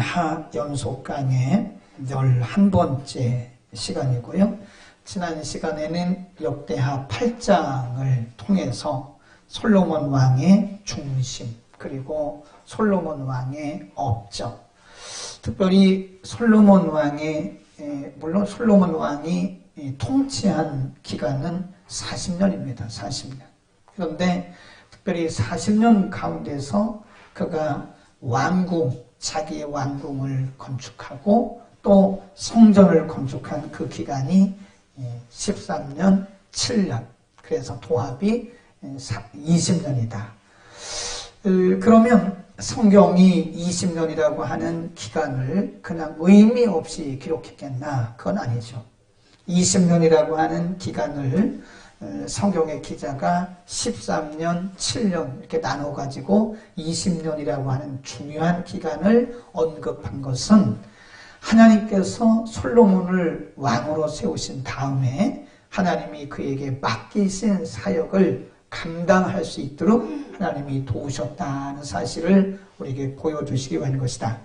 역대하 연속 강의 11번째 시간이고요. 지난 시간에는 역대하 8장을 통해서 솔로몬 왕의 중심, 그리고 솔로몬 왕의 업적, 특별히 솔로몬 왕의, 물론 솔로몬 왕이 통치한 기간은 40년입니다. 40년. 그런데 특별히 40년 가운데서 그가 왕궁, 자기의 왕궁을 건축하고 또 성전을 건축한 그 기간이 13년, 7년. 그래서 도합이 20년이다. 그러면 성경이 20년이라고 하는 기간을 그냥 의미 없이 기록했겠나? 그건 아니죠. 20년이라고 하는 기간을 성경의 기자가 13년, 7년 이렇게 나눠가지고 20년이라고 하는 중요한 기간을 언급한 것은 하나님께서 솔로몬을 왕으로 세우신 다음에 하나님이 그에게 맡기신 사역을 감당할 수 있도록 하나님이 도우셨다는 사실을 우리에게 보여주시기 위한 것이다.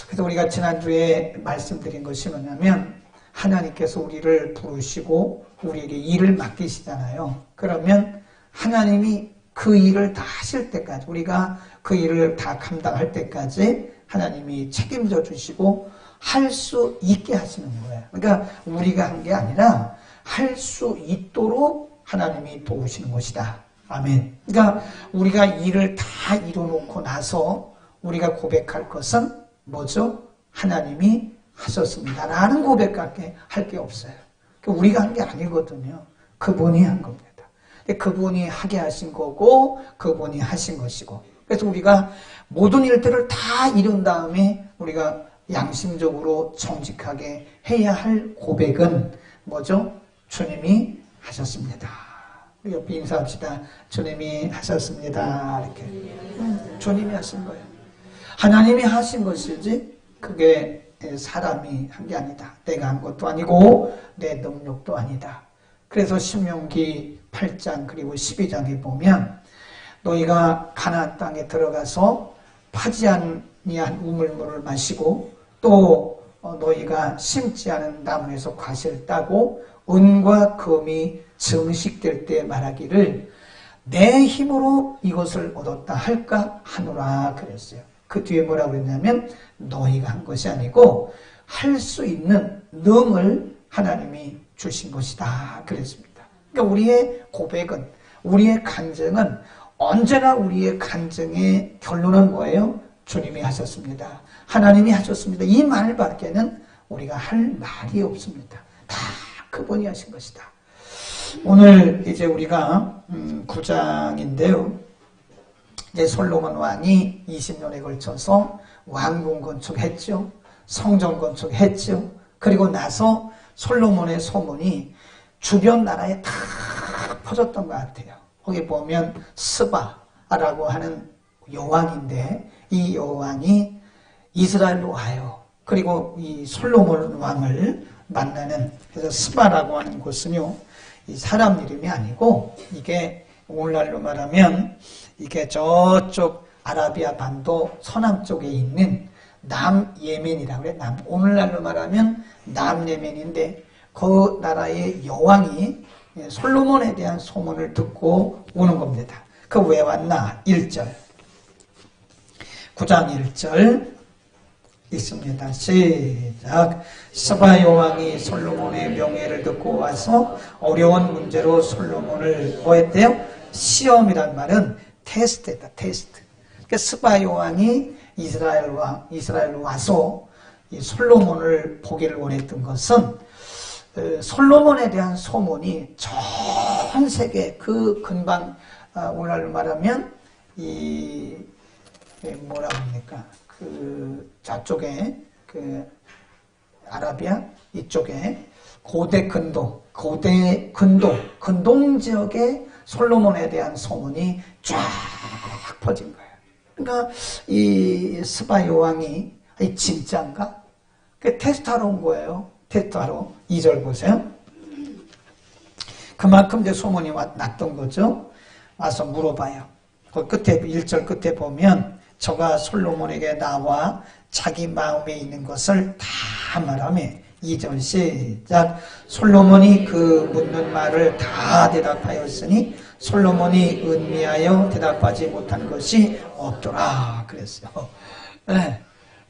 그래서 우리가 지난주에 말씀드린 것이 뭐냐면 하나님께서 우리를 부르시고 우리에게 일을 맡기시잖아요. 그러면 하나님이 그 일을 다 하실 때까지, 우리가 그 일을 다 감당할 때까지 하나님이 책임져 주시고 할 수 있게 하시는 거예요. 그러니까 우리가 한 게 아니라 할 수 있도록 하나님이 도우시는 것이다. 아멘. 그러니까 우리가 일을 다 이뤄놓고 나서 우리가 고백할 것은 뭐죠? 하나님이 하셨습니다 라는 고백밖에 할 게 없어요. 우리가 한 게 아니거든요. 그분이 한 겁니다. 그분이 하게 하신 거고 그분이 하신 것이고, 그래서 우리가 모든 일들을 다 이룬 다음에 우리가 양심적으로 정직하게 해야 할 고백은 뭐죠? 주님이 하셨습니다. 우리 옆에 인사합시다. 주님이 하셨습니다. 이렇게. 주님이 하신 거예요. 하나님이 하신 것이지 그게 사람이 한 게 아니다. 내가 한 것도 아니고 내 능력도 아니다. 그래서 신명기 8장 그리고 12장에 보면 너희가 가나안 땅에 들어가서 파지 아니한 우물물을 마시고 또 너희가 심지 않은 나무에서 과실을 따고 은과 금이 증식될 때 말하기를 내 힘으로 이것을 얻었다 할까 하노라 그랬어요. 그 뒤에 뭐라고 했냐면 너희가 한 것이 아니고 할 수 있는 능을 하나님이 주신 것이다 그랬습니다. 그러니까 우리의 고백은, 우리의 간증은 언제나 우리의 간증의 결론은 뭐예요? 주님이 하셨습니다. 하나님이 하셨습니다. 이 말밖에는 우리가 할 말이 없습니다. 다 그분이 하신 것이다. 오늘 이제 우리가 9장인데요. 이제 솔로몬 왕이 20년에 걸쳐서 왕궁 건축했죠. 성전 건축했죠. 그리고 나서 솔로몬의 소문이 주변 나라에 다 퍼졌던 것 같아요. 거기 보면 스바라고 하는 여왕인데 이 여왕이 이스라엘로 와요. 그리고 이 솔로몬 왕을 만나는, 그래서 스바라고 하는 곳은요, 이 사람 이름이 아니고 이게 오늘날로 말하면 이게 저쪽 아라비아 반도 서남 쪽에 있는 남예멘이라고 그래요. 오늘날로 말하면 남예멘인데 그 나라의 여왕이 솔로몬에 대한 소문을 듣고 오는 겁니다. 그 왜 왔나? 1절. 9장 1절 있습니다. 시작. 스바 여왕이 솔로몬의 명예를 듣고 와서 어려운 문제로 솔로몬을 뭐 했대요? 시험이란 말은 테스트다, 테스트. 그러니까 스바 여왕이 이스라엘로 와서 이 솔로몬을 보기를 원했던 것은 솔로몬에 대한 소문이 전 세계 그 근방, 오늘날로 말하면 이 뭐라고 합니까? 그 저쪽에 그 아라비아 이쪽에 고대 근동 지역에 솔로몬에 대한 소문이 쫙 퍼진 거예요. 그러니까 이 스바 여왕이 진짜인가? 그 테스트하러 온 거예요. 테스트하러. 2절 보세요. 그만큼 이제 소문이 났던 거죠. 와서 물어봐요. 그 끝에 1절 끝에 보면 저가 솔로몬에게 나와 자기 마음에 있는 것을 다 말하며 2절 시작. 솔로몬이 그 묻는 말을 다 대답하였으니 솔로몬이 은미하여 대답하지 못한 것이 없더라 그랬어요. 네.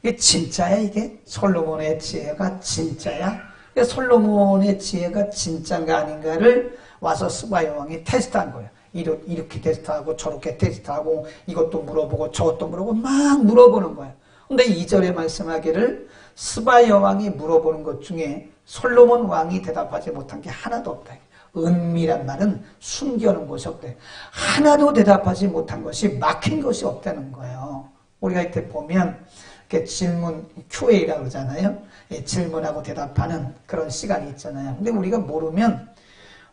이게 진짜야? 이게 솔로몬의 지혜가 진짜야? 솔로몬의 지혜가 진짜인가 아닌가를 와서 스바 여왕이 테스트한 거예요. 이렇게 테스트하고 저렇게 테스트하고 이것도 물어보고 저것도 물어보고 막 물어보는 거예요. 근데 2절에 말씀하기를 스바 여왕이 물어보는 것 중에 솔로몬 왕이 대답하지 못한 게 하나도 없다. 은미란 말은 숨겨놓은 것이 없다. 하나도 대답하지 못한 것이 막힌 것이 없다는 거예요. 우리가 이때 보면 이렇게 질문 Q&A라고 그러잖아요. 질문하고 대답하는 그런 시간이 있잖아요. 근데 우리가 모르면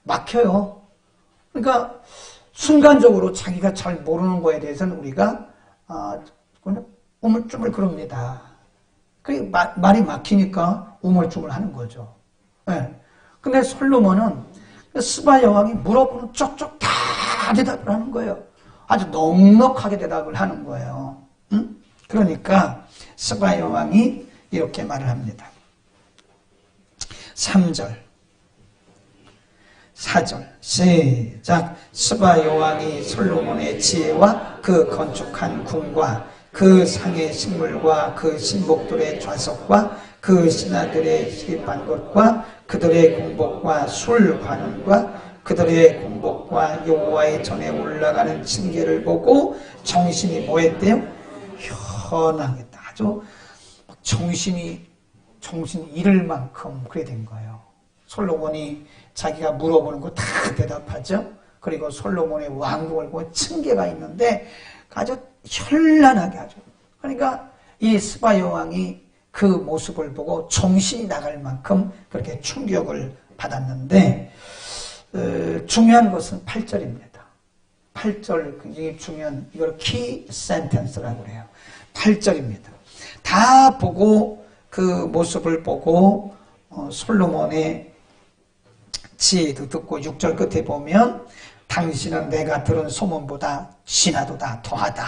막혀요. 그러니까 순간적으로 자기가 잘 모르는 거에 대해서는 우리가 우물쭈물 그럽니다. 말이 막히니까 우물쭈물 하는 거죠. 네. 근데 솔로몬은 스바 여왕이 물어보는 쪽쪽 다 대답을 하는 거예요. 아주 넉넉하게 대답을 하는 거예요. 응? 그러니까 스바 여왕이 이렇게 말을 합니다. 3절 4절 시작. 스바 여왕이 솔로몬의 지혜와 그 건축한 궁과 그 상의 식물과 그 신복들의 좌석과 그 신하들의 시립한 것과 그들의 공복과 술 관원과 그들의 공복과 여호와의 전에 올라가는 징계를 보고 정신이 뭐했대요? 현황했다. 아주 정신이 잃을 만큼 그래 된 거예요. 솔로몬이 자기가 물어보는 거 다 대답하죠. 그리고 솔로몬의 왕국을 보고 층계가 있는데 아주 현란하게 하죠. 그러니까 이 스바 여왕이 그 모습을 보고 정신이 나갈 만큼 그렇게 충격을 받았는데 중요한 것은 8절입니다. 8절 굉장히 중요한, 이걸 키 센텐스라고 해요. 8절입니다. 다 보고 그 모습을 보고 솔로몬의 지혜도 듣고 6절 끝에 보면 당신은 내가 들은 소문보다 신하도다 더하다.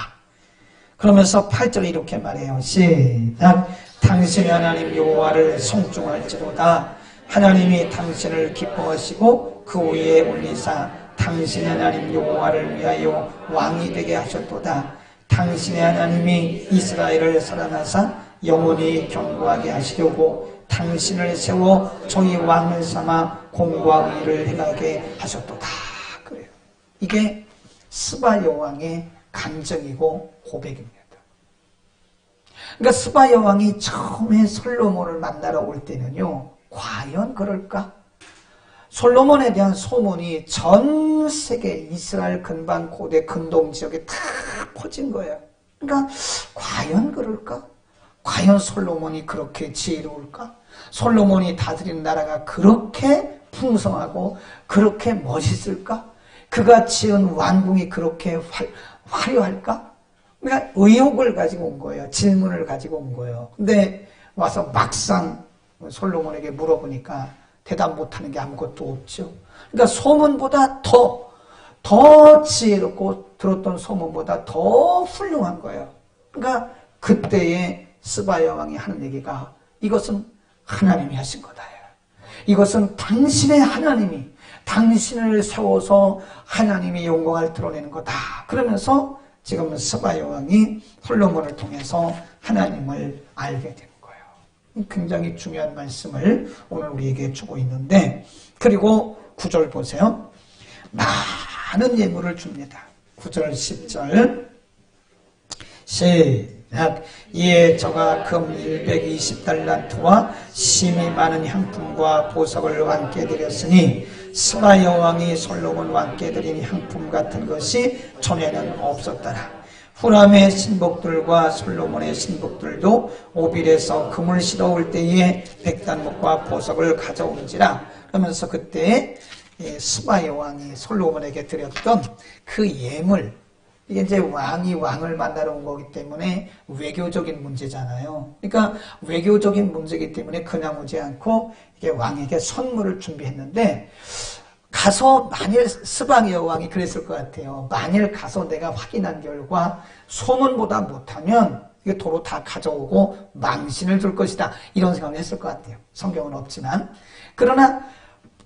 그러면서 8절에 이렇게 말해요. 시작. 당신의 하나님 여호와를 송중할지로다. 하나님이 당신을 기뻐하시고 그 위에 올리사 당신의 하나님 여호와를 위하여 왕이 되게 하셨도다. 당신의 하나님이 이스라엘을 살아나사 영원히 견고하게 하시려고 당신을 세워 저희 왕을 삼아 공과 의를 행하게 하셨도다. 그래요. 이게 스바 여왕의 감정이고 고백입니다. 그러니까 스바 여왕이 처음에 솔로몬을 만나러 올 때는요, 과연 그럴까? 솔로몬에 대한 소문이 전 세계 이스라엘 근방 고대 근동 지역에 다 퍼진 거예요. 그러니까 과연 그럴까? 과연 솔로몬이 그렇게 지혜로울까? 솔로몬이 다스리는 나라가 그렇게 풍성하고 그렇게 멋있을까? 그가 지은 왕궁이 그렇게 화려할까? 그러니까 의혹을 가지고 온 거예요. 질문을 가지고 온 거예요. 근데 와서 막상 솔로몬에게 물어보니까 대답 못하는 게 아무것도 없죠. 그러니까 소문보다 더 지혜롭고 들었던 소문보다 더 훌륭한 거예요. 그러니까 그때의 스바 여왕이 하는 얘기가 이것은 하나님이 하신 거다. 이것은 당신의 하나님이 당신을 세워서 하나님의 영광을 드러내는 거다. 그러면서 지금 스바 여왕이 솔로몬을 통해서 하나님을 알게 되는 거예요. 굉장히 중요한 말씀을 오늘 우리에게 주고 있는데, 그리고 9절 보세요. 많은 예물을 줍니다. 9절 10절 시작. 이에 저가 금 120달란트와 심이 많은 향품과 보석을 왕께 드렸으니 스바 여왕이 솔로몬 왕께 드린 향품 같은 것이 전에는 없었더라. 후람의 신복들과 솔로몬의 신복들도 오빌에서 금을 실어올 때에 백단목과 보석을 가져온지라. 그러면서 그때 스바 여왕이 솔로몬에게 드렸던 그 예물, 이게 이제 왕이 왕을 만나러 온 거기 때문에 외교적인 문제잖아요. 그러니까 외교적인 문제이기 때문에 그냥 오지 않고 이게 왕에게 선물을 준비했는데, 가서 만일 스바 여왕이 그랬을 것 같아요. 만일 가서 내가 확인한 결과 소문보다 못하면 이게 도로 다 가져오고 망신을 줄 것이다. 이런 생각을 했을 것 같아요. 성경은 없지만. 그러나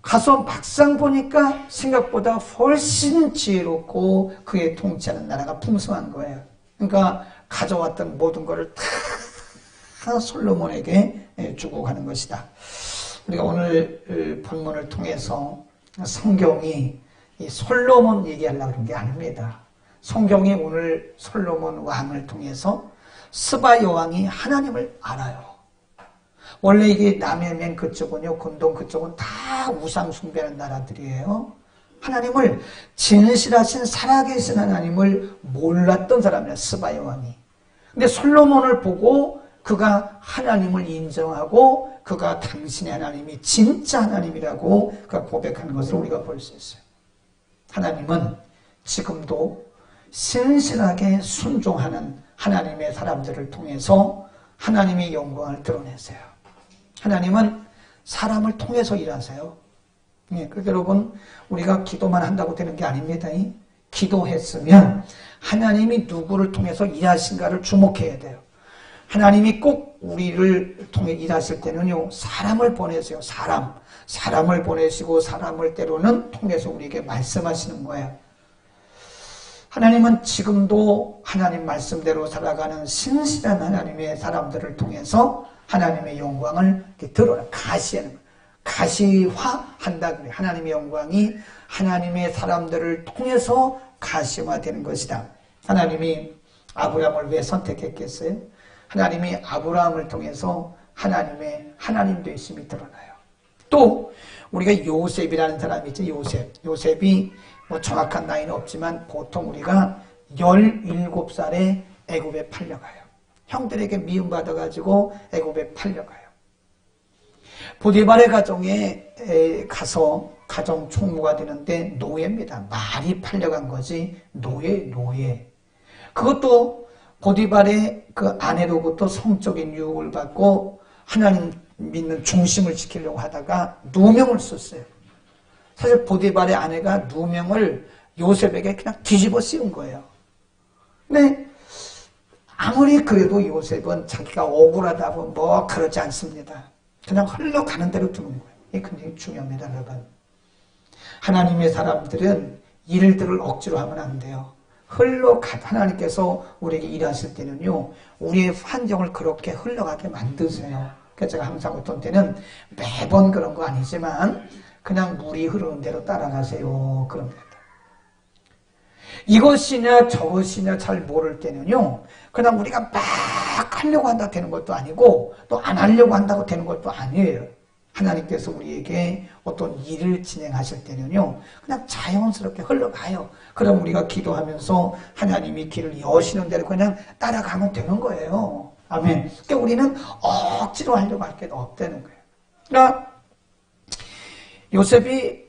가서 막상 보니까 생각보다 훨씬 지혜롭고 그의 통치하는 나라가 풍성한 거예요. 그러니까 가져왔던 모든 것을 다 솔로몬에게 주고 가는 것이다. 우리가 오늘 본문을 통해서 성경이 이 솔로몬 얘기하려고 그런 게 아닙니다. 성경이 오늘 솔로몬 왕을 통해서 스바 여왕이 하나님을 알아요. 원래 이게 남해면 그쪽은요, 근동 그쪽은 다 우상 숭배하는 나라들이에요. 하나님을 진실하신 살아계신 하나님을 몰랐던 사람이에요, 스바 여왕이. 근데 솔로몬을 보고 그가 하나님을 인정하고 그가 당신의 하나님이 진짜 하나님이라고 그가 고백하는 것을 우리가 볼 수 있어요. 하나님은 지금도 신실하게 순종하는 하나님의 사람들을 통해서 하나님의 영광을 드러내세요. 하나님은 사람을 통해서 일하세요. 그러니까 여러분, 우리가 기도만 한다고 되는 게 아닙니다. 기도했으면 하나님이 누구를 통해서 일하신가를 주목해야 돼요. 하나님이 꼭 우리를 통해 일하실 때는요, 사람을 보내세요. 사람을 보내시고 사람을 때로는 통해서 우리에게 말씀하시는 거예요. 하나님은 지금도 하나님 말씀대로 살아가는 신실한 하나님의 사람들을 통해서 하나님의 영광을 드러나 가시화한다 그래요. 하나님의 영광이 하나님의 사람들을 통해서 가시화되는 것이다. 하나님이 아브라함을 왜 선택했겠어요? 하나님이 아브라함을 통해서 하나님의 하나님 되심이 드러나요. 또 우리가 요셉이라는 사람이 있죠. 요셉이 뭐 정확한 나이는 없지만 보통 우리가 17살에 애굽에 팔려가요. 형들에게 미움받아가지고 애굽에 팔려가요. 보디발의 가정에 가서 가정 총무가 되는데 노예입니다. 말이 팔려간 거지 노예. 그것도 보디발의 그 아내로부터 성적인 유혹을 받고 하나님 믿는 중심을 지키려고 하다가 누명을 썼어요. 사실 보디발의 아내가 누명을 요셉에게 그냥 뒤집어 씌운 거예요. 근데 아무리 그래도 요셉은 자기가 억울하다고 뭐 그러지 않습니다. 그냥 흘러가는 대로 두는 거예요. 이게 굉장히 중요합니다, 여러분. 하나님의 사람들은 일들을 억지로 하면 안 돼요. 하나님께서 우리에게 일하실 때는요, 우리의 환경을 그렇게 흘러가게 만드세요. 그래서 제가 항상 어떤 때는 매번 그런 거 아니지만 그냥 물이 흐르는 대로 따라가세요. 그런 겁니다. 이것이냐 저것이냐 잘 모를 때는요, 그냥 우리가 막 하려고 한다고 되는 것도 아니고 또 안 하려고 한다고 되는 것도 아니에요. 하나님께서 우리에게 어떤 일을 진행하실 때는요, 그냥 자연스럽게 흘러가요. 그럼 우리가 기도하면서 하나님이 길을 여시는 대로 그냥 따라가면 되는 거예요. 아멘. 그러니까 우리는 억지로 하려고 할 게 없다는 거예요. 그러니까 요셉이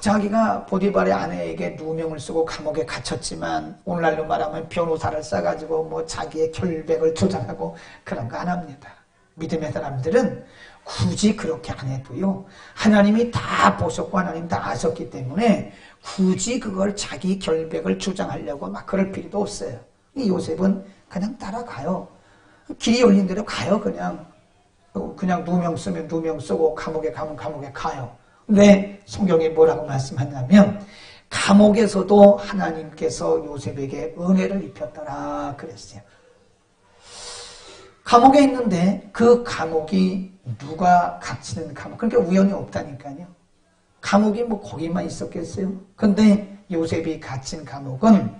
자기가 보디발의 아내에게 누명을 쓰고 감옥에 갇혔지만 오늘날로 말하면 변호사를 써가지고 뭐 자기의 결백을 주장하고 그런 거 안 합니다. 믿음의 사람들은 굳이 그렇게 안 해도요, 하나님이 다 보셨고 하나님 다 아셨기 때문에 굳이 그걸 자기 결백을 주장하려고 막 그럴 필요도 없어요. 이 요셉은 그냥 따라가요. 길이 열린 대로 가요. 그냥 누명 쓰면 누명 쓰고 감옥에 가면 감옥에 가요. 근데 성경이 뭐라고 말씀하냐면 감옥에서도 하나님께서 요셉에게 은혜를 입혔더라 그랬어요. 감옥에 있는데 그 감옥이 누가 갇히는 감옥, 그러니까 우연이 없다니까요. 감옥이 뭐 거기만 있었겠어요? 근데 요셉이 갇힌 감옥은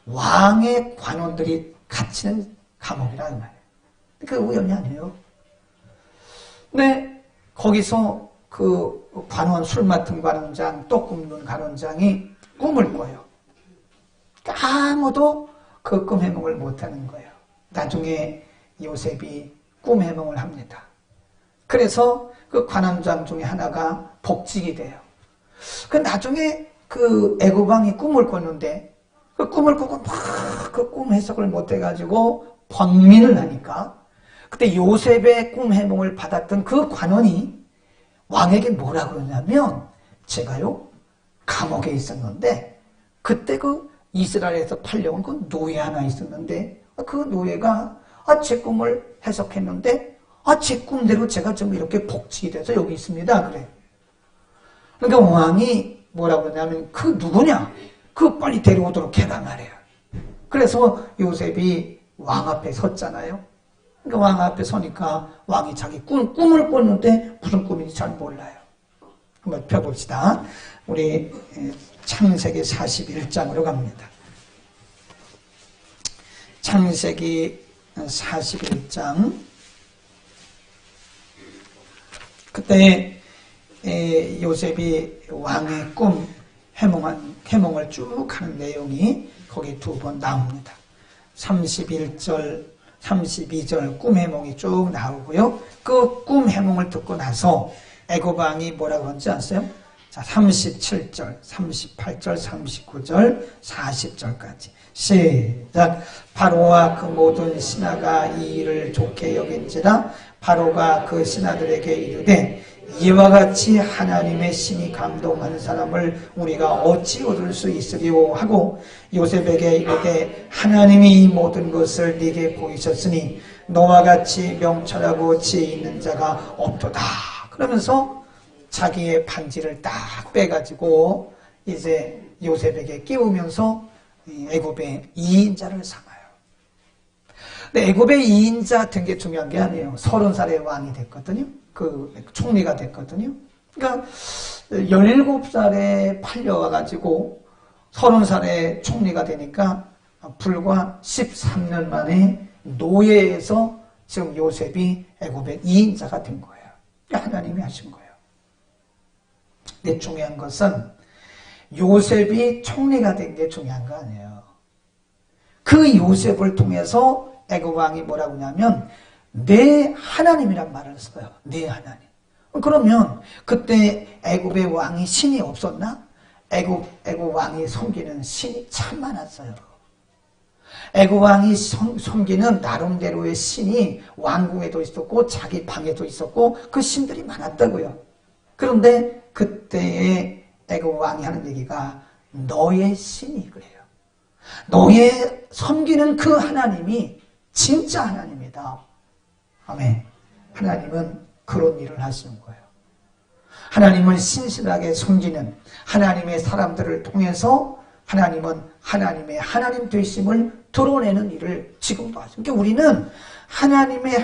왕의 관원들이 갇히는 감옥이라는 말이에요. 그 우연이 아니에요. 근데 거기서 그 관원, 술 맡은 관원장, 떡 굽는 관원장이 꿈을 꿔요. 아무도 그 꿈 해몽을 못하는 거예요. 나중에 요셉이 꿈 해몽을 합니다. 그래서 그 관원장 중에 하나가 복직이 돼요. 그 나중에 그 애굽왕이 꿈을 꿨는데 그 꿈을 꾸고 막 그 꿈 해석을 못해가지고 번민을 하니까 그때 요셉의 꿈 해몽을 받았던 그 관원이 왕에게 뭐라 그러냐면, 제가요 감옥에 있었는데 그때 그 이스라엘에서 팔려온 그 노예 하나 있었는데 그 노예가 제 꿈을 해석했는데 제 꿈대로 제가 좀 이렇게 복직이 돼서 여기 있습니다. 그래. 그러니까 왕이 뭐라고 하냐면 그 누구냐? 그 빨리 데려오도록 해라 말이에요. 그래서 요셉이 왕 앞에 섰잖아요. 그러니까 왕 앞에 서니까 왕이 자기 꿈을 꿨는데 무슨 꿈인지 잘 몰라요. 한번 펴봅시다. 우리 창세기 41장으로 갑니다. 창세기 41장. 그때 요셉이 왕의 꿈, 해몽을 쭉 하는 내용이 거기 두 번 나옵니다. 31절, 32절 꿈 해몽이 쭉 나오고요. 그 꿈 해몽을 듣고 나서 애굽 왕이 뭐라고 하는지 아세요? 자, 37절, 38절, 39절, 40절까지 시작. 바로와 그 모든 신하가 이 일을 좋게 여긴지라. 바로가 그 신하들에게 이르되 이와 같이 하나님의 신이 감동한 사람을 우리가 어찌 얻을 수 있으리요 하고 요셉에게 이르되 하나님이 이 모든 것을 네게 보이셨으니 너와 같이 명철하고 지혜 있는 자가 없도다. 그러면서 자기의 반지를 딱 빼가지고 이제 요셉에게 끼우면서 애굽의 2인자를 삼아요. 근데 애굽의 2인자 된 게 중요한 게 아니에요. 30살의 왕이 됐거든요. 그 총리가 됐거든요. 그러니까 17살에 팔려와가지고 30살에 총리가 되니까 불과 13년 만에 노예에서 지금 요셉이 애굽의 2인자가 된 거예요. 하나님이 하신 거예요. 근데 중요한 것은 요셉이 총리가 된 게 중요한 거 아니에요. 그 요셉을 통해서 애굽 왕이 뭐라고 하냐면 내 하나님이란 말을 써요. 내 하나님. 그러면 그때 애굽의 왕이 신이 없었나? 애굽 왕이 섬기는 신이 참 많았어요. 애굽 왕이 섬기는 나름대로의 신이 왕궁에도 있었고 자기 방에도 있었고 그 신들이 많았다고요. 그런데 그때의 애굽 왕이 하는 얘기가 너의 신이 그래요. 너의 섬기는 그 하나님이 진짜 하나님이다. 아멘. 하나님은 그런 일을 하시는 거예요. 하나님을 신실하게 섬기는 하나님의 사람들을 통해서 하나님은 하나님의 하나님 되심을 드러내는 일을 지금도 하죠. 그러니까 우리는 하나님의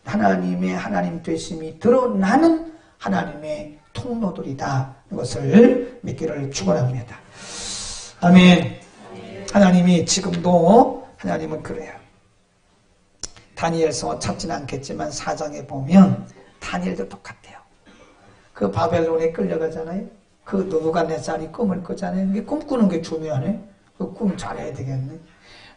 하나님 되심이 드러나는 하나님의 통로들이다. 이것을 믿기를 축원합니다. 아멘. 하나님이 지금도 하나님은 그래요. 다니엘서 찾지는 않겠지만 4장에 보면 다니엘도 똑같아요. 그 바벨론에 끌려가잖아요. 그 느부갓네살이 꿈을 꾸잖아요. 이게 꿈꾸는 게 중요하네. 그 꿈 잘해야 되겠네.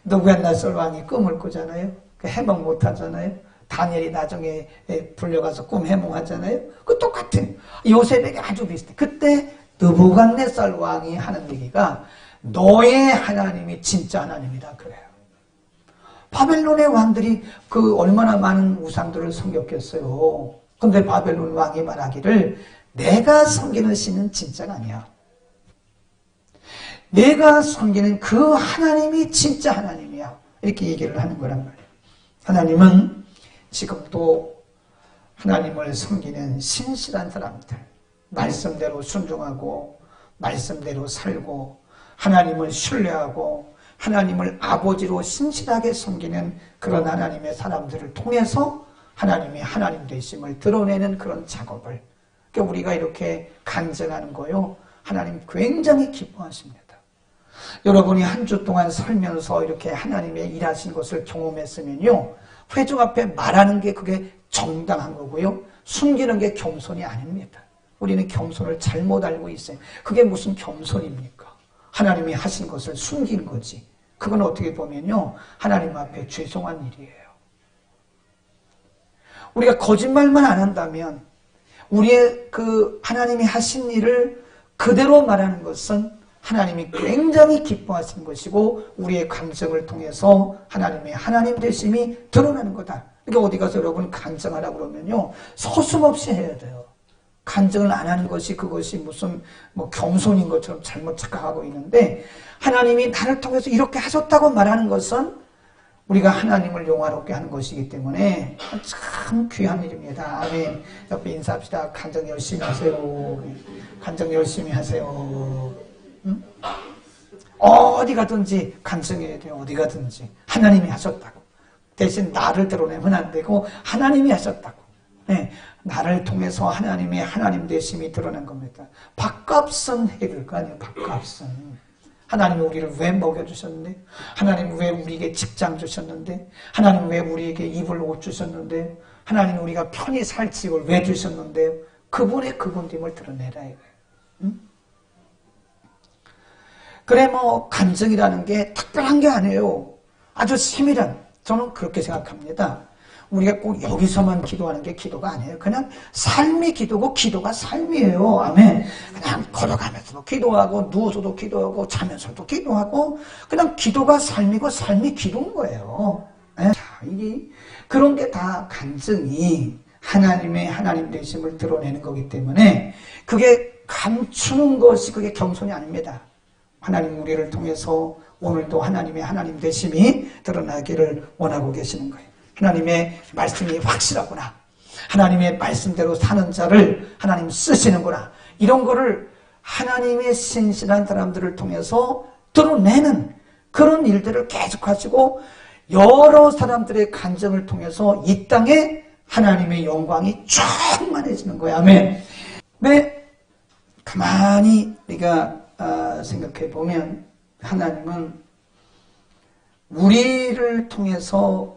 느부갓네살 왕이 꿈을 꾸잖아요. 그 해몽 못 하잖아요. 다니엘이 나중에 불려가서 꿈 해몽하잖아요. 그 똑같은 요셉에게 아주 비슷해. 그때 느부갓네살 왕이 하는 얘기가 너의 하나님이 진짜 하나님이다 그래요. 바벨론의 왕들이 그 얼마나 많은 우상들을 섬겼겠어요. 근데 바벨론 왕이 말하기를 내가 섬기는 신은 진짜가 아니야. 내가 섬기는 그 하나님이 진짜 하나님이야. 이렇게 얘기를 하는 거란 말이에요. 하나님은 지금도 하나님을 섬기는 신실한 사람들, 말씀대로 순종하고 말씀대로 살고 하나님을 신뢰하고 하나님을 아버지로 신실하게 섬기는 그런 하나님의 사람들을 통해서 하나님의 하나님 되심을 드러내는 그런 작업을, 그러니까 우리가 이렇게 간증하는 거요, 하나님 굉장히 기뻐하십니다. 여러분이 한 주 동안 살면서 이렇게 하나님의 일하신 것을 경험했으면요, 회중 앞에 말하는 게 그게 정당한 거고요, 숨기는 게 겸손이 아닙니다. 우리는 겸손을 잘못 알고 있어요. 그게 무슨 겸손입니까? 하나님이 하신 것을 숨긴 거지. 그건 어떻게 보면요, 하나님 앞에 죄송한 일이에요. 우리가 거짓말만 안 한다면 우리의 그 하나님이 하신 일을 그대로 말하는 것은 하나님이 굉장히 기뻐하시는 것이고 우리의 감정을 통해서 하나님의 하나님 되심이 드러나는 거다. 그러니까 어디 가서 여러분 간증하라고 그러면요, 서슴없이 해야 돼요. 간증을 안 하는 것이 그것이 무슨 겸손인 것처럼 잘못 착각하고 있는데, 하나님이 나를 통해서 이렇게 하셨다고 말하는 것은 우리가 하나님을 영화롭게 하는 것이기 때문에 참 귀한 일입니다. 아멘. 옆에 인사합시다. 간증 열심히 하세요. 간증 열심히 하세요. 응? 어디 가든지 간증해야 돼요. 어디 가든지. 하나님이 하셨다고. 대신 나를 드러내면 안 되고 하나님이 하셨다고. 네, 나를 통해서 하나님의 하나님 되심이 드러난 겁니다. 밥값은 해줄 거 아니에요. 밥값은. 하나님이 우리를 왜 먹여주셨는데? 하나님 왜 우리에게 직장 주셨는데? 하나님 왜 우리에게 입을 옷 주셨는데? 하나님 우리가 편히 살 집을 왜 주셨는데? 그분의 그분됨을 드러내라 이거예요. 응? 그래 뭐 간증이라는 게 특별한 게 아니에요. 아주 세밀한, 저는 그렇게 생각합니다. 우리가 꼭 여기서만 기도하는 게 기도가 아니에요. 그냥 삶이 기도고 기도가 삶이에요. 아멘. 그냥 걸어가면서도 기도하고 누워서도 기도하고 자면서도 기도하고 그냥 기도가 삶이고 삶이 기도인 거예요. 네? 자, 그런 게 다 간증이 하나님의 하나님 되심을 드러내는 거기 때문에 그게 감추는 것이 그게 겸손이 아닙니다. 하나님 우리를 통해서 오늘도 하나님의 하나님 되심이 드러나기를 원하고 계시는 거예요. 하나님의 말씀이 확실하구나. 하나님의 말씀대로 사는 자를 하나님 쓰시는구나. 이런 거를 하나님의 신실한 사람들을 통해서 드러내는 그런 일들을 계속하시고 여러 사람들의 간증을 통해서 이 땅에 하나님의 영광이 충만해지는 거야. 아멘. 네, 가만히 우리가 생각해 보면 하나님은 우리를 통해서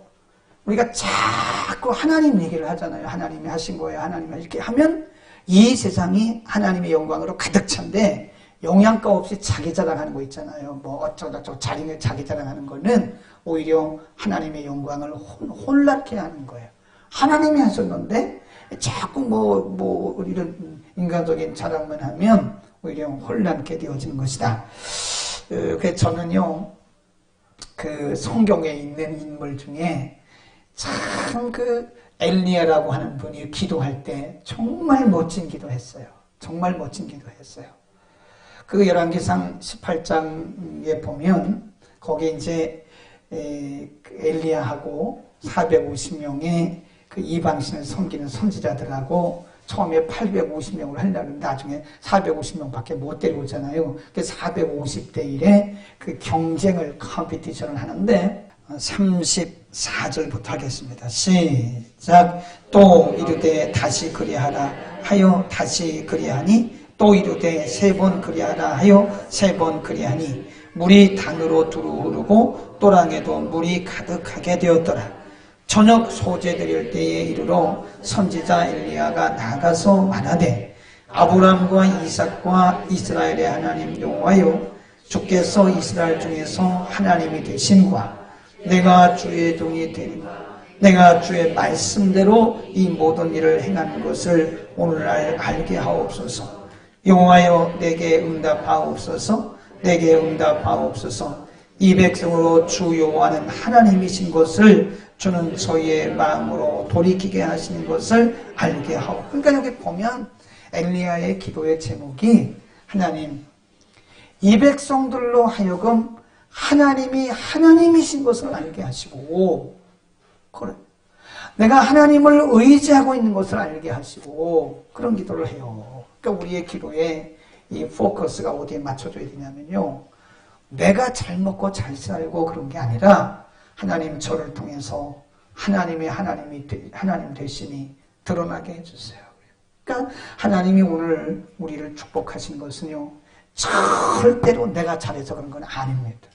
우리가 자꾸 하나님 얘기를 하잖아요. 하나님이 하신 거예요. 하나님이 이렇게 하면 이 세상이 하나님의 영광으로 가득 찬데 영양가 없이 자기 자랑하는 거 있잖아요. 뭐 어쩌고저쩌고 자기 자랑하는 거는 오히려 하나님의 영광을 혼란케 하는 거예요. 하나님이 하셨는데 자꾸 뭐 이런 인간적인 자랑만 하면 오히려 혼란케 되어지는 것이다. 그래서 저는요, 그 성경에 있는 인물 중에 참 엘리야라고 하는 분이 기도할 때 정말 멋진 기도했어요. 정말 멋진 기도했어요. 그 열왕기상 18장에 보면 거기 이제 엘리야하고 450명의 그 이방신을 섬기는 선지자들하고 처음에 850명을 하려면 나중에 450명밖에 못 데려오잖아요. 그래서 450대 1의 그 경쟁을 컴피티션을 하는데 34절부터 하겠습니다. 시작. 또 이르되 다시 그리하라 하여 다시 그리하니 또 이르되 3번 그리하라 하여 3번 그리하니 물이 단으로 두루 흐르고 또랑에도 물이 가득하게 되었더라. 저녁 소재 드릴 때에 이르러 선지자 엘리야가 나가서 말하되 아브람과 이삭과 이스라엘의 하나님 여호와여 주께서 이스라엘 중에서 하나님이 되심과 내가 주의 종이 되리니 내가 주의 말씀대로 이 모든 일을 행하는 것을 오늘날 알게 하옵소서. 여호와여 내게 응답하옵소서. 내게 응답하옵소서. 이 백성으로 주 여호와는 하나님이신 것을 주는 저희의 마음으로 돌이키게 하시는 것을 알게 하오. 그러니까 여기 보면 엘리야의 기도의 제목이 하나님 이 백성들로 하여금 하나님이 하나님이신 것을 알게 하시고 그래. 내가 하나님을 의지하고 있는 것을 알게 하시고 그런 기도를 해요. 그러니까 우리의 기도에 이 포커스가 어디에 맞춰져야 되냐면요. 내가 잘 먹고 잘 살고 그런 게 아니라 하나님 저를 통해서 하나님 되심이 드러나게 해주세요. 그러니까 하나님이 오늘 우리를 축복하신 것은요. 절대로 내가 잘해서 그런 건 아닙니다.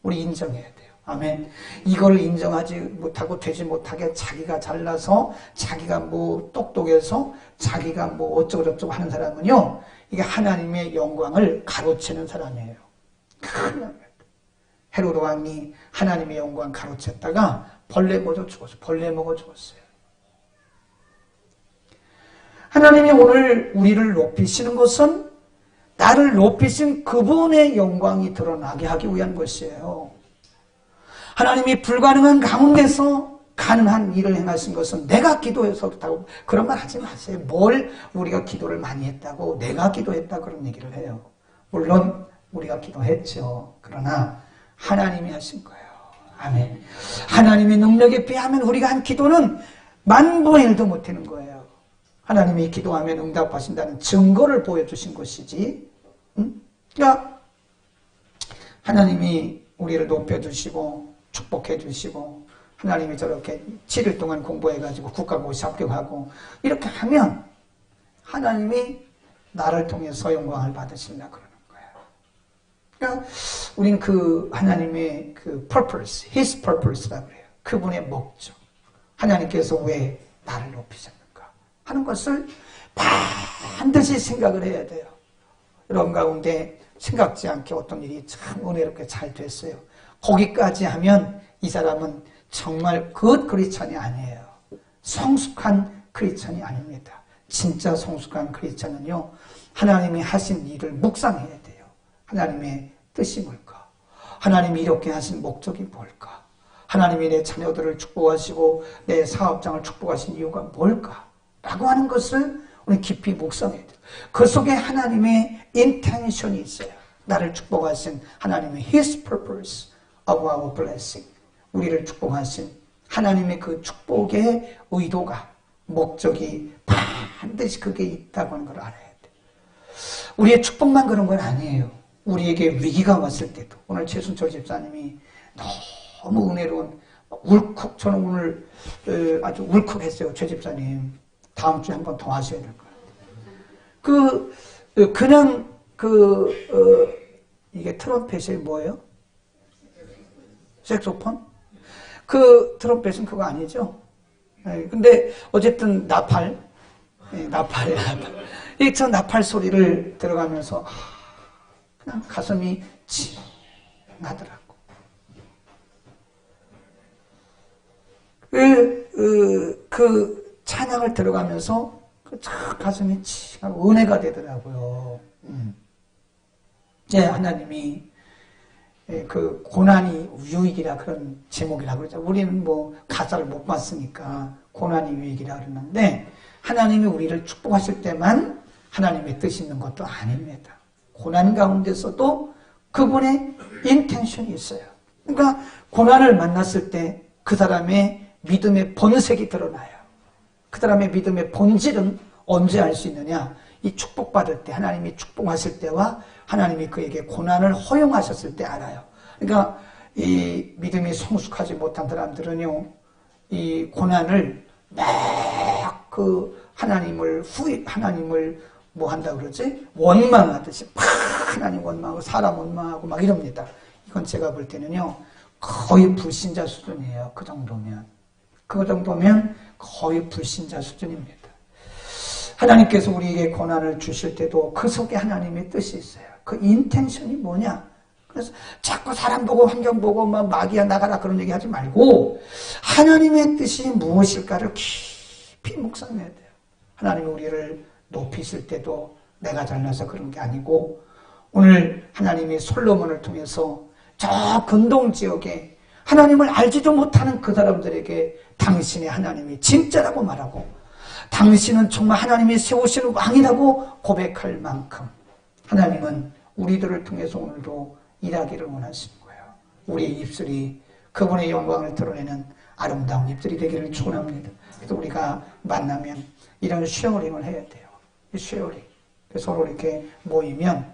우리 인정해야 돼요. 아멘. 이걸 인정하지 못하고 되지 못하게 자기가 잘나서 자기가 뭐 똑똑해서 자기가 뭐 어쩌고저쩌고 하는 사람은요. 이게 하나님의 영광을 가로채는 사람이에요. 큰일 납니다. 헤로드 왕이 하나님의 영광 가로챘다가 벌레 먹어 죽었어요. 벌레 먹어 죽었어요. 하나님이 오늘 우리를 높이시는 것은 나를 높이신 그분의 영광이 드러나게 하기 위한 것이에요. 하나님이 불가능한 가운데서 가능한 일을 행하신 것은 내가 기도해서 그렇다고 그런 말 하지 마세요. 뭘 우리가 기도를 많이 했다고 내가 기도했다 그런 얘기를 해요. 물론 우리가 기도했죠. 그러나 하나님이 하신 거예요. 아멘. 하나님의 능력에 비하면 우리가 한 기도는 만분의 일도 못하는 거예요. 하나님이 기도하면 응답하신다는 증거를 보여주신 것이지. 그러니까 하나님이 우리를 높여주시고 축복해주시고 하나님이 저렇게 7일 동안 공부해가지고 국가고시 합격하고 이렇게 하면 하나님이 나를 통해서 영광을 받으시려고 그러는 거예요. 그러니까 우린 그 하나님의 그 purpose, his purpose라고 그래요. 그분의 목적. 하나님께서 왜 나를 높이셨는가 하는 것을 반드시 생각을 해야 돼요. 이런 가운데 생각지 않게 어떤 일이 참 은혜롭게 잘 됐어요. 거기까지 하면 이 사람은 정말 그 크리스찬이 아니에요. 성숙한 크리스찬이 아닙니다. 진짜 성숙한 크리스찬은요, 하나님이 하신 일을 묵상해야 돼요. 하나님의 뜻이 뭘까? 하나님이 이렇게 하신 목적이 뭘까? 하나님이 내 자녀들을 축복하시고 내 사업장을 축복하신 이유가 뭘까? 라고 하는 것을 우리 깊이 묵상해야 돼요. 그 속에 하나님의 intention이 있어요. 나를 축복하신 하나님의 His purpose of our blessing. 우리를 축복하신 하나님의 그 축복의 의도가, 목적이 반드시 그게 있다고 하는 걸 알아야 돼요. 우리의 축복만 그런 건 아니에요. 우리에게 위기가 왔을 때도. 오늘 최순철 집사님이 너무 은혜로운 울컥, 저는 오늘 아주 울컥했어요. 최 집사님 다음 주에 한 번 더 하셔야 될 것 같아요. 그냥 이게 트럼펫이 뭐예요? 색소폰? 그 트럼펫은 그거 아니죠? 근데 어쨌든 나팔. 저 나팔 소리를 들어가면서 그냥 가슴이 찡하더라고. 그 찬양을 들어가면서 가슴이 찡하고 은혜가 되더라고요. 예, 하나님이 그 고난이 유익이라 그런 제목이라 그러죠. 우리는 뭐 가사를 못 봤으니까 고난이 유익이라 그러는데 하나님이 우리를 축복하실 때만 하나님의 뜻이 있는 것도 아닙니다. 고난 가운데서도 그분의 인텐션이 있어요. 그러니까 고난을 만났을 때 그 사람의 믿음의 본색이 드러나요. 그 사람의 믿음의 본질은 언제 알 수 있느냐? 이 축복받을 때, 하나님이 축복하실 때와 하나님이 그에게 고난을 허용하셨을 때 알아요. 그러니까 이 믿음이 성숙하지 못한 사람들은요, 이 고난을 막 하나님을 뭐 한다 그러지? 원망하듯이 막 하나님 원망하고 사람 원망하고 막 이럽니다. 이건 제가 볼 때는요, 거의 불신자 수준이에요. 그 정도면 거의 불신자 수준입니다. 하나님께서 우리에게 고난을 주실 때도 그 속에 하나님의 뜻이 있어요. 그 인텐션이 뭐냐? 그래서 자꾸 사람 보고 환경 보고 막 마귀야 나가라 그런 얘기 하지 말고 하나님의 뜻이 무엇일까를 깊이 묵상해야 돼요. 하나님이 우리를 높이실 때도 내가 잘나서 그런 게 아니고 오늘 하나님이 솔로몬을 통해서 저 근동 지역에 하나님을 알지도 못하는 그 사람들에게 당신의 하나님이 진짜라고 말하고 당신은 정말 하나님이 세우시는 왕이라고 고백할 만큼 하나님은 우리들을 통해서 오늘도 일하기를 원하시는 거예요. 우리의 입술이 그분의 영광을 드러내는 아름다운 입술이 되기를 축원합니다. 그래서 우리가 만나면 이런 쉐어링을 해야 돼요. 이 쉐어링. 서로 이렇게 모이면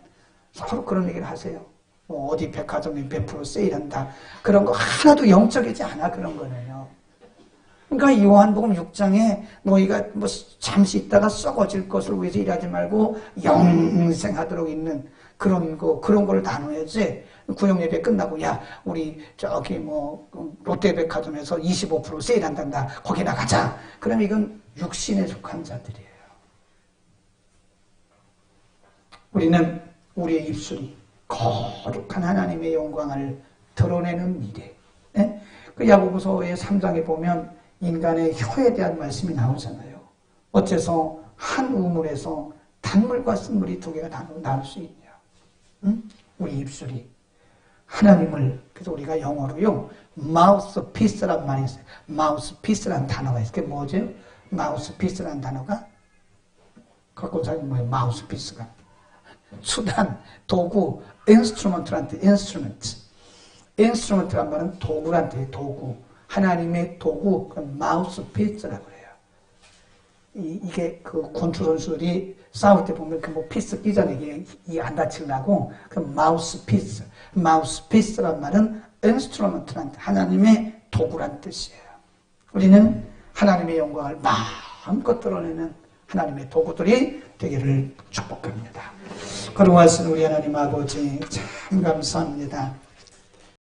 서로 그런 얘기를 하세요. 뭐 어디 백화점이 100% 세일한다. 그런 거 하나도 영적이지 않아, 그런 거는요. 그러니까 요한복음 6장에 너희가 뭐 잠시 있다가 썩어질 것을 위해서 일하지 말고 영생하도록 있는 그런 걸 나눠야지. 구역예배 끝나고 야 우리 저기 뭐 롯데백화점에서 25% 세일한단다. 거기 나가자. 그럼 이건 육신에 속한 자들이에요. 우리는 우리의 입술이 거룩한 하나님의 영광을 드러내는 미래. 네? 그 야고보서의 3장에 보면 인간의 혀에 대한 말씀이 나오잖아요. 어째서 한 우물에서 단물과 쓴물이 두 개가 나올 수 있냐? 응? 우리 입술이 하나님을, 그래서 우리가 영어로요 mouthpiece란 말이 있어요. mouthpiece란 단어가 있어요. 그게 뭐죠? mouthpiece란 단어가 갖고 사는 뭐예요? mouthpiece가 수단, 도구, instrument란 뜻, instrument. 인스트루먼트란 말은 도구란 뜻이에요. 도구. 하나님의 도구, 그 마우스피스라고 그래요. 이게 그 권투 선수들이 싸울 때 보면 그 뭐 피스 끼잖아요. 이게 안 다치려고. 그 마우스피스. 마우스피스란 말은 인스트루먼트란 하나님의 도구란 뜻이에요. 우리는 하나님의 영광을 마음껏 드러내는 하나님의 도구들이 되기를 축복합니다. 그러고 하신 우리 하나님 아버지 참 감사합니다.